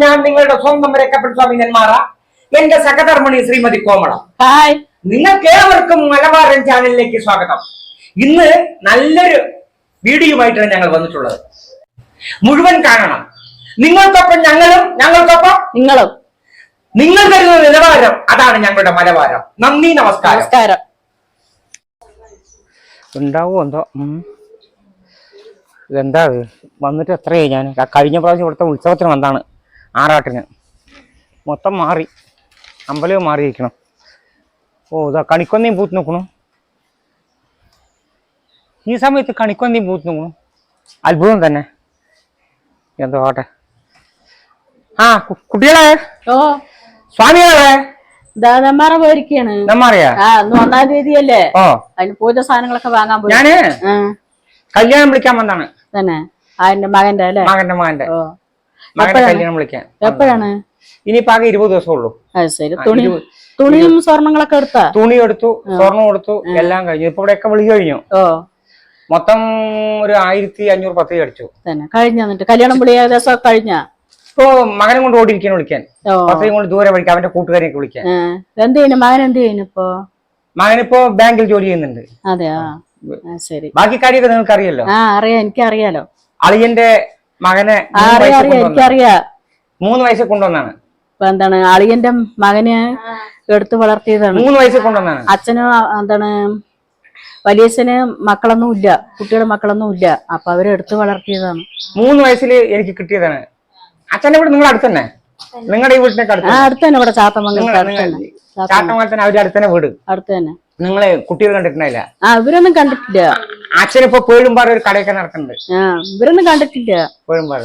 ഞാൻ നിങ്ങളുടെ സ്വന്തം രക്കപ്പെട്ട സ്വാമി നെന്മാറ. എന്റെ സഹധർമ്മിണി ശ്രീമതി കോമള. ഹായ്, നിങ്ങൾക്ക് ഏവർക്കും മലബാരൻ ചാനലിലേക്ക് സ്വാഗതം. ഇന്ന് നല്ലൊരു വീഡിയോയുമായിട്ടാണ് ഞങ്ങൾ വന്നിട്ടുള്ളത്. മുഴുവൻ കാണണം. നിങ്ങൾക്കൊപ്പം ഞങ്ങളും, ഞങ്ങൾക്കൊപ്പം നിങ്ങളും. നിങ്ങൾ തരുന്ന നിലവാരം അതാണ് ഞങ്ങളുടെ മലബാരം. നന്ദി, നമസ്കാരം. ഉണ്ടാവോ എന്തോ. ഇതെന്താ വന്നിട്ട് എത്രയായി? ഞാൻ കഴിഞ്ഞ പ്രാവശ്യം ഇവിടുത്തെ ഉത്സവത്തിന് വന്നാണ്, ആറാട്ടിന്. മൊത്തം മാറി, അമ്പലവും മാറിയിരിക്കണം. ഓ, ഇതാ കണിക്കൊന്നയും പൂത്ത് നോക്കണു. ഈ സമയത്ത് കണിക്കൊന്നയും പൂത്ത് നോക്കണു. അത്ഭുതം തന്നെ. എന്തോ ആട്ടെ. ആ കുട്ടികളെ, ഓ സ്വാമികളെ, നെന്മാറ പോയിരിക്കാണ്. നെന്മാറയാ? 1-ാം തീയതിയല്ലേ? ഓ, അതിന് പൂജ സാധനങ്ങളൊക്കെ വാങ്ങാൻ പോയി. ഞാന് കല്യാണം വിളിക്കാൻ വന്നാണ്. തന്നെ അതിന്റെ മകന്റെ അല്ലേ? മകന്റെ കല്യാണം വിളിക്കാൻ. എപ്പോഴാണ്? ഇനിയിപ്പോ ആകെ 20 ദിവസം ഉള്ളൂ. ശരി. തുണിയും സ്വർണങ്ങളൊക്കെ എടുത്താ? തുണി എടുത്തു, സ്വർണം കൊടുത്തു, എല്ലാം കഴിഞ്ഞു. ഇപ്പൊ ഇവിടെ ഒക്കെ വിളി കഴിഞ്ഞു. ഓ, മൊത്തം ഒരു 1500 പത്ത് അടിച്ചു. തന്നെ കഴിഞ്ഞ? എന്നിട്ട് കല്യാണം വിളി ഏകദേശം കഴിഞ്ഞ? ഇപ്പൊ മകനെ കൊണ്ട് ഓടിയിരിക്കാൻ വിളിക്കാൻ, പത്തയും കൊണ്ട് ദൂരെ വിളിക്കാൻ, അവന്റെ കൂട്ടുകാരെയൊക്കെ വിളിക്കാൻ. എന്ത് ചെയ്യുന്നു മകൻ? എന്ത് ചെയ്യുന്നു ഇപ്പൊ? മകനിപ്പോ ബാങ്കിൽ ജോലി ചെയ്യുന്നുണ്ട്. അതെയാ, ശരി. ബാക്കി കാര്യമൊക്കെ നിങ്ങൾക്ക് അറിയല്ലോ. അറിയാം, എനിക്കറിയാലോ. അളിയന്റെ മകനെ എനിക്കറിയാം. 3 വയസ്സിൽ കൊണ്ടുവന്നാണ്. ഇപ്പൊ എന്താണ്, അളിയന്റെ മകന് എടുത്തു വളർത്തിയതാണ്. 3 വയസ്സിൽ കൊണ്ടുവന്നാണ്. അച്ഛനും എന്താണ് വലിയച്ഛന് മക്കളൊന്നും ഇല്ല, കുട്ടിയുടെ മക്കളൊന്നും ഇല്ല. അപ്പൊ അവരെ എടുത്തു വളർത്തിയതാണ്. 3 വയസ്സിൽ എനിക്ക് കിട്ടിയതാണ്. അച്ഛന്റെ വീട് നിങ്ങളുടെ അടുത്ത് തന്നെ? നിങ്ങളുടെ ഈ വീട്ടിനൊക്കെ അടുത്ത് തന്നെ? ഇവിടെ ചാത്തമംഗലത്ത് ചാത്തമംഗലത്തിന് അവരുടെ അടുത്ത് തന്നെ വീട്. അടുത്ത് തന്നെ. നിങ്ങളെ കുട്ടികൾ കണ്ടിട്ടുണ്ടായില്ല? ഇവരൊന്നും കണ്ടിട്ടില്ല. അച്ഛനിപ്പോ പേഴുംപാറ ഒരു കടയൊക്കെ നടക്കുന്നുണ്ട്. ഇവരൊന്നും കണ്ടിട്ടില്ല. പേഴുംപാറ.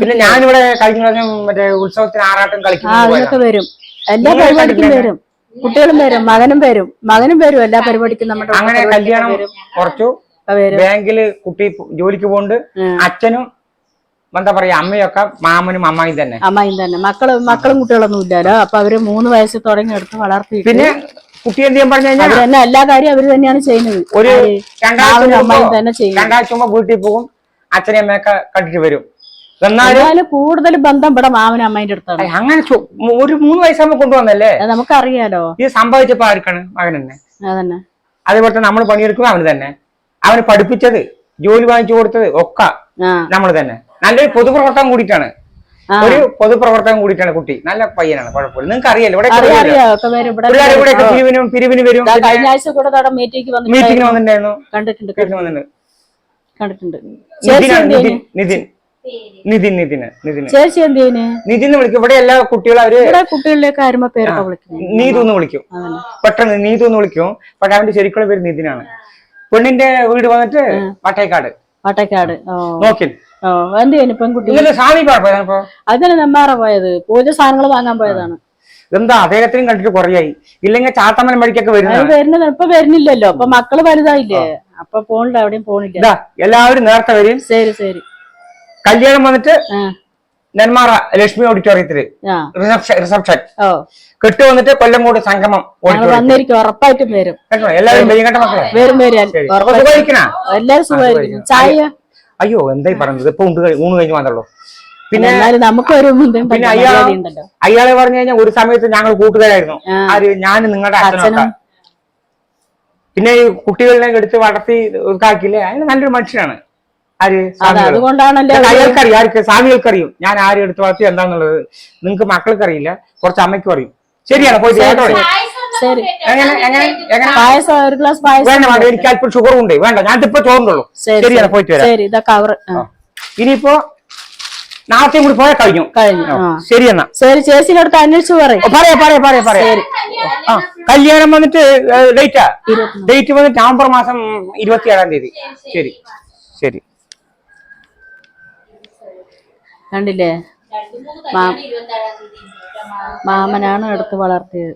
പിന്നെ ഞാനിവിടെ കഴിഞ്ഞ പ്രാവശ്യം മറ്റേ ഉത്സവത്തിന് ആറാട്ടം കളിക്കുന്നു വരും. എല്ലാ പരിപാടിക്കും വരും. കുട്ടികളും വരും, മകനും വരും. എല്ലാ പരിപാടിക്കും നമ്മുടെ അങ്ങനെ കല്യാണം കുറച്ചു. ബാങ്കില് കുട്ടി ജോലിക്ക് പോകുന്നുണ്ട്. അച്ഛനും എന്താ പറയാ, അമ്മയൊക്കെ മാമനും അമ്മായും തന്നെ. മക്കളും കുട്ടികളൊന്നും ഇല്ലല്ലോ. അപ്പൊ അവര് 3 വയസ്സിൽ തുടങ്ങി എടുത്ത് വളർത്തി. പിന്നെ കുട്ടി എന്ത് ചെയ്യാൻ പറഞ്ഞു കഴിഞ്ഞാൽ എല്ലാ കാര്യം അവര് തന്നെയാണ് ചെയ്യുന്നത്. ഒരു 2 ആഴ്ച മുമ്പ് വീട്ടിൽ പോകും, അച്ഛനെ അമ്മയൊക്കെ കണ്ടിട്ട് വരും. എന്നാലും കൂടുതൽ ബന്ധം ഇവിടെ മാമനും അമ്മേന്റെ അടുത്താണ്. അങ്ങനെ ഒരു 3 വയസ്സാകുമ്പോ കൊണ്ടുവന്നല്ലേ? നമുക്കറിയാലോ. ഇത് സംഭവിച്ചപ്പോ ആർക്കാണ്? മകനെന്നെ. അതന്നെ. അതേപോലെ നമ്മൾ പണിയെടുക്കും അവന് തന്നെ. അവന് പഠിപ്പിച്ചത്, ജോലി വാങ്ങിച്ചു കൊടുത്തത് ഒക്കെ നമ്മൾ തന്നെ. നല്ലൊരു പൊതുപ്രവർത്തനം കൂടിയിട്ടാണ്. ഒരു പൊതുപ്രവർത്തനം കൂടിയിട്ടാണ് കുട്ടി. നല്ല പയ്യനാണ്, കുഴപ്പമില്ല. നിങ്ങൾക്ക് അറിയാലോ, പിരിവിന് വരും. കഴിഞ്ഞ ആഴ്ച കൂടെ മീറ്റിംഗിന് വന്നിട്ടുണ്ടായിരുന്നു. കണ്ടിട്ടുണ്ട്. നിതിൻ വിളിക്കും. ഇവിടെ എല്ലാ കുട്ടികളും കുട്ടികളിലേക്ക് ആരുമ്പോ പേരൊക്കെ വിളിക്കും. നീതുന്ന് വിളിക്കും. പെട്ടെന്ന് നീതുന്ന് വിളിക്കും. പക്ഷെ അവന്റെ ശരിക്കുള്ള പേര് നിതിനാണ്. പെണ്ണിന്റെ വീട് വന്നിട്ട് വട്ടേക്കാട്. നോക്കി പെൺകുട്ടി അതിന് നെന്മാറ പോയത് പൂജ സാധനങ്ങൾ വാങ്ങാൻ പോയതാണ്. എന്താ അദ്ദേഹത്തിനും കണ്ടിട്ട് കുറയായി? ഇല്ലെങ്കിൽ ചാത്തമ്മൻ മടിക്കൊക്കെ വരുന്നത് ഇപ്പൊ വരുന്നില്ലല്ലോ. അപ്പൊ മക്കള് വലുതായില്ലേ, അപ്പൊ പോണില്ല, എവിടെയും പോണില്ല. എല്ലാവരും നേരത്തെ വരും. ശരി. കല്യാണം വന്നിട്ട് നെന്മാറ ലക്ഷ്മി ഓഡിറ്റോറിയത്തില് റിസപ്ഷൻ. കെട്ട് വന്നിട്ട് കൊല്ലംകോട് സംഗമം വന്നിരിക്കും. ഉറപ്പായിട്ടും വരും. എല്ലാവരും വരും. മക്കളെ എല്ലാരും സുഖമായിരിക്കും. ചായ അയ്യോ എന്തായി പറഞ്ഞത്? ഇപ്പൊ ഊണ് കഴിഞ്ഞ് വന്നല്ലോ. പിന്നെ നമുക്കൊരു പിന്നെ അയാളെ പറഞ്ഞു കഴിഞ്ഞാൽ ഒരു സമയത്ത് ഞങ്ങൾ കൂട്ടുകാരായിരുന്നു. ഞാൻ നിങ്ങളുടെ അച്ഛനൊക്കെ. പിന്നെ ഈ കുട്ടികളെ എടുത്ത് വളർത്തി ഇതാക്കില്ലേ, അയാൾ നല്ലൊരു മനുഷ്യനാണ്. അയാൾക്കറിയാം, ആർക്ക് സ്വാമികൾക്കറിയും ഞാൻ ആരും എടുത്ത് വളർത്തി എന്താന്നുള്ളത്. നിങ്ങൾക്ക് മക്കൾക്ക് അറിയില്ല, കുറച്ച് അമ്മയ്ക്കും അറിയും. ശരിയാണ്, പോയിട്ട് എനിക്ക് അല്പം ഷുഗർ ഉണ്ട്, വേണ്ട, ഞാൻ ഇപ്പൊ ചോറുണ്ടല്ലോ. ശരിയാണ്, പോയിട്ട് വരാം. ഇനിയിപ്പോ നാളത്തെയും കൂടി പോയാൽ കഴിഞ്ഞു. ശരി എന്നാ. ശരി, ചേച്ചിയുടെ അടുത്ത് അന്വേഷിച്ചു പറയാം. കല്യാണം വന്നിട്ട് ഡേറ്റ് വന്നിട്ട് നവംബർ മാസം 27-ാം തീയതി. ശരി. കണ്ടില്ലേ, മാമനാണ് എടുത്ത് വളർത്തിയത്.